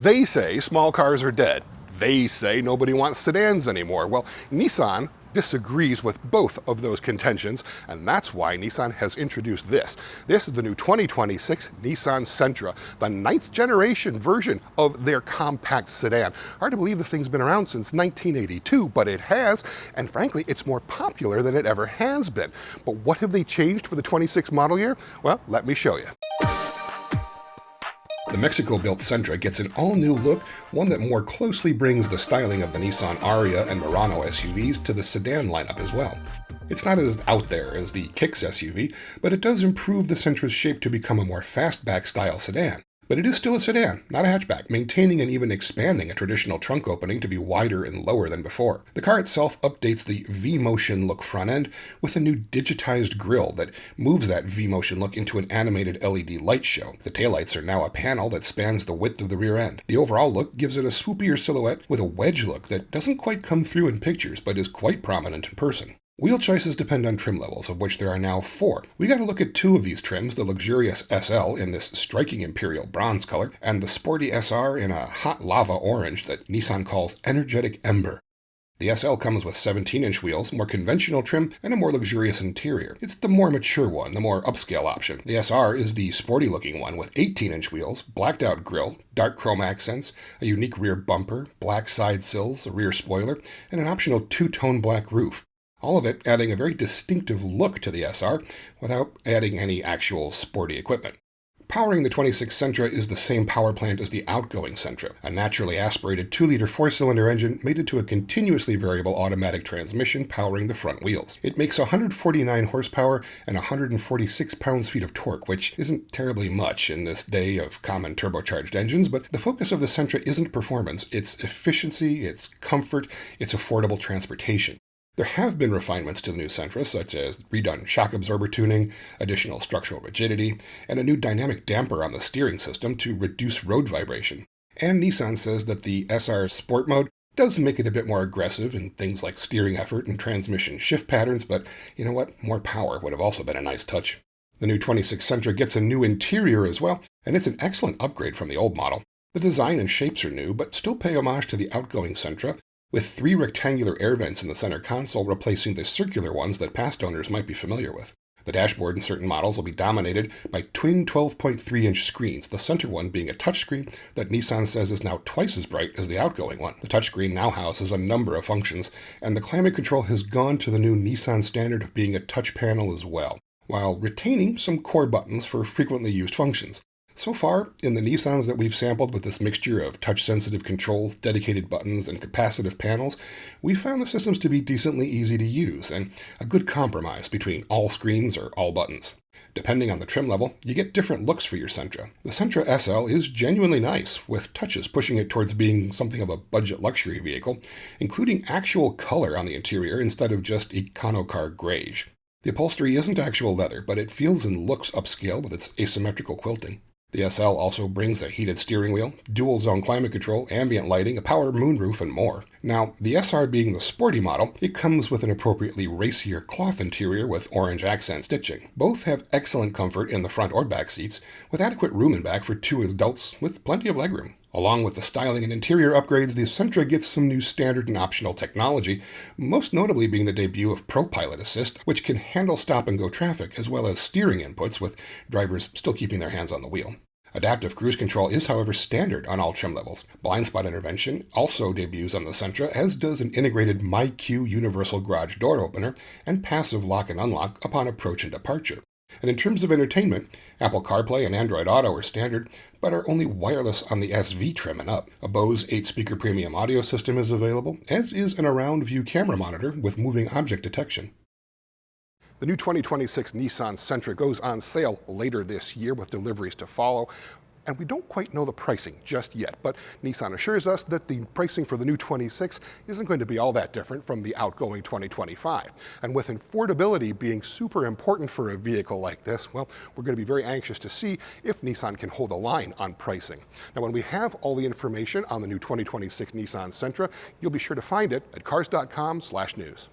They say small cars are dead. They say nobody wants sedans anymore. Well, Nissan disagrees with both of those contentions, and that's why Nissan has introduced this. This is the new 2026 Nissan Sentra, the 9th generation version of their compact sedan. Hard to believe the thing's been around since 1982, but it has, and frankly, it's more popular than it ever has been. But what have they changed for the 26 model year? Well, let me show you. The Mexico-built Sentra gets an all-new look, one that more closely brings the styling of the Nissan Ariya and Murano SUVs to the sedan lineup as well. It's not as out there as the Kicks SUV, but it does improve the Sentra's shape to become a more fastback-style sedan. But it is still a sedan, not a hatchback, maintaining and even expanding a traditional trunk opening to be wider and lower than before. The car itself updates the V-Motion look front end with a new digitized grille that moves that V-Motion look into an animated LED light show. The taillights are now a panel that spans the width of the rear end. The overall look gives it a swoopier silhouette with a wedge look that doesn't quite come through in pictures but is quite prominent in person. Wheel choices depend on trim levels, of which there are now 4. We got to look at 2 of these trims, the luxurious SL in this striking imperial bronze color, and the sporty SR in a hot lava orange that Nissan calls energetic ember. The SL comes with 17-inch wheels, more conventional trim, and a more luxurious interior. It's the more mature one, the more upscale option. The SR is the sporty-looking one with 18-inch wheels, blacked-out grille, dark chrome accents, a unique rear bumper, black side sills, a rear spoiler, and an optional 2-tone black roof. All of it adding a very distinctive look to the SR without adding any actual sporty equipment. Powering the 26 Sentra is the same power plant as the outgoing Sentra, a naturally aspirated 2-liter 4-cylinder engine mated to a continuously variable automatic transmission powering the front wheels. It makes 149 horsepower and 146 pounds-feet of torque, which isn't terribly much in this day of common turbocharged engines, but the focus of the Sentra isn't performance, it's efficiency, it's comfort, it's affordable transportation. There have been refinements to the new Sentra, such as redone shock absorber tuning, additional structural rigidity, and a new dynamic damper on the steering system to reduce road vibration. And Nissan says that the SR Sport mode does make it a bit more aggressive in things like steering effort and transmission shift patterns, but you know what? More power would have also been a nice touch. The new 26 Sentra gets a new interior as well, and it's an excellent upgrade from the old model. The design and shapes are new, but still pay homage to the outgoing Sentra, with 3 rectangular air vents in the center console replacing the circular ones that past owners might be familiar with. The dashboard in certain models will be dominated by twin 12.3-inch screens, the center one being a touchscreen that Nissan says is now twice as bright as the outgoing one. The touchscreen now houses a number of functions, and the climate control has gone to the new Nissan standard of being a touch panel as well, while retaining some core buttons for frequently used functions. So far, in the Nissans that we've sampled with this mixture of touch-sensitive controls, dedicated buttons, and capacitive panels, we've found the systems to be decently easy to use and a good compromise between all screens or all buttons. Depending on the trim level, you get different looks for your Sentra. The Sentra SL is genuinely nice, with touches pushing it towards being something of a budget luxury vehicle, including actual color on the interior instead of just econocar greige. The upholstery isn't actual leather, but it feels and looks upscale with its asymmetrical quilting. The SL also brings a heated steering wheel, dual-zone climate control, ambient lighting, a power moonroof, and more. Now, the SR being the sporty model, it comes with an appropriately racier cloth interior with orange accent stitching. Both have excellent comfort in the front or back seats, with adequate room in back for 2 adults with plenty of legroom. Along with the styling and interior upgrades, the Sentra gets some new standard and optional technology, most notably being the debut of ProPilot Assist, which can handle stop-and-go traffic, as well as steering inputs, with drivers still keeping their hands on the wheel. Adaptive cruise control is, however, standard on all trim levels. Blind spot intervention also debuts on the Sentra, as does an integrated MyQ universal garage door opener and passive lock and unlock upon approach and departure. And in terms of entertainment, Apple CarPlay and Android Auto are standard, but are only wireless on the SV trim and up. A Bose 8-speaker premium audio system is available, as is an around view camera monitor with moving object detection. The new 2026 Nissan Sentra goes on sale later this year with deliveries to follow. And we don't quite know the pricing just yet, but Nissan assures us that the pricing for the new 26 isn't going to be all that different from the outgoing 2025. And with affordability being super important for a vehicle like this, well, we're going to be very anxious to see if Nissan can hold a line on pricing. Now, when we have all the information on the new 2026 Nissan Sentra, you'll be sure to find it at Cars.com/news.